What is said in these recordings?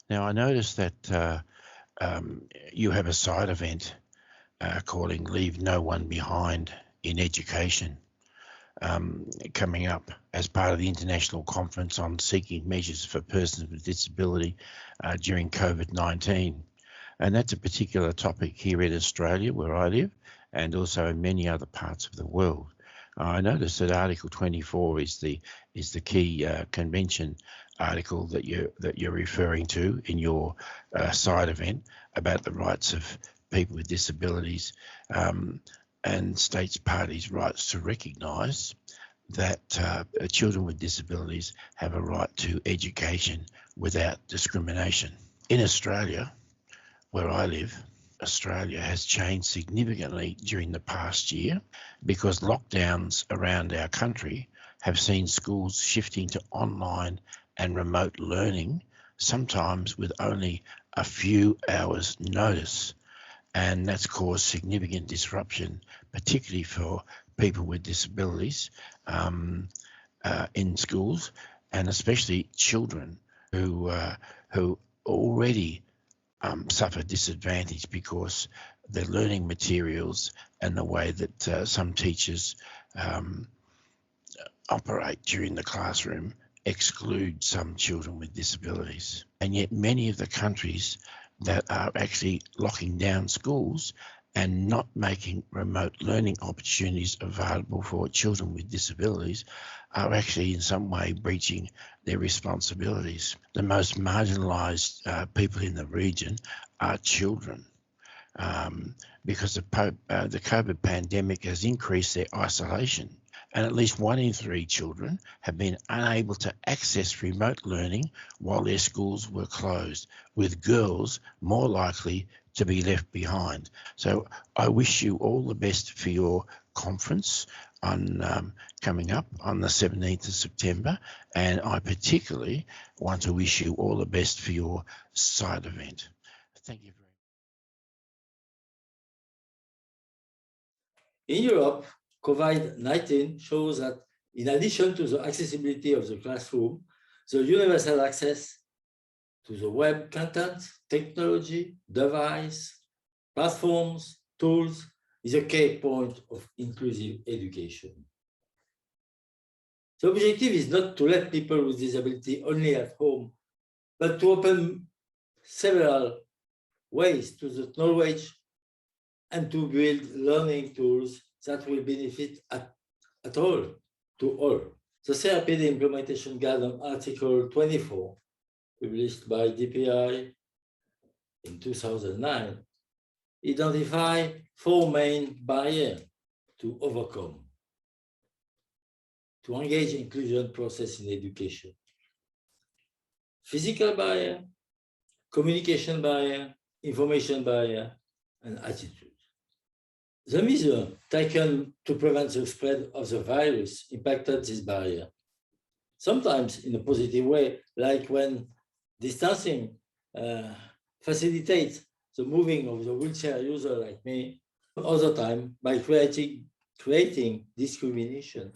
Now, I noticed that you have a side event calling Leave No One Behind in Education coming up as part of the International Conference on Seeking Measures for Persons with Disability during COVID-19. And that's a particular topic here in Australia, where I live, and also in many other parts of the world. I noticed that Article 24 is the key convention article that you're referring to in your side event about the rights of people with disabilities and states parties' rights to recognise that children with disabilities have a right to education without discrimination. In Australia, where I live, Australia has changed significantly during the past year because lockdowns around our country have seen schools shifting to online and remote learning, sometimes with only a few hours' notice. And that's caused significant disruption, particularly for people with disabilities in schools, and especially children who already suffer disadvantage because the learning materials and the way that some teachers operate during the classroom exclude some children with disabilities. And yet many of the countries that are actually locking down schools and not making remote learning opportunities available for children with disabilities are actually in some way breaching their responsibilities. The most marginalised people in the region are children because the COVID pandemic has increased their isolation. And at least 1 in 3 children have been unable to access remote learning while their schools were closed, with girls more likely to be left behind. So I wish you all the best for your conference on coming up on the 17th of September, and I particularly want to wish you all the best for your side event. Thank you very much. In Europe, COVID-19 shows that in addition to the accessibility of the classroom, the universal access to the web content, technology, device, platforms, tools is a key point of inclusive education. The objective is not to let people with disability only at home, but to open several ways to the knowledge and to build learning tools that will benefit to all. The CRPD implementation guide on Article 24, published by DPI in 2009, identify 4 main barriers to overcome to engage inclusion process in education: physical barrier, communication barrier, information barrier, and attitude. The measures taken to prevent the spread of the virus impacted this barrier, sometimes in a positive way, like when distancing facilitates the moving of the wheelchair user like me, other time by creating discrimination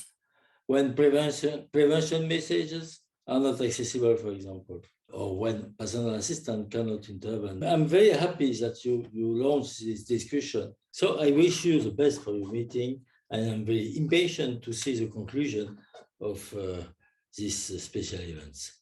when prevention messages are not accessible, for example, or when personal assistant cannot intervene. I'm very happy that you launched this discussion. So I wish you the best for your meeting, and I'm very impatient to see the conclusion of these special events.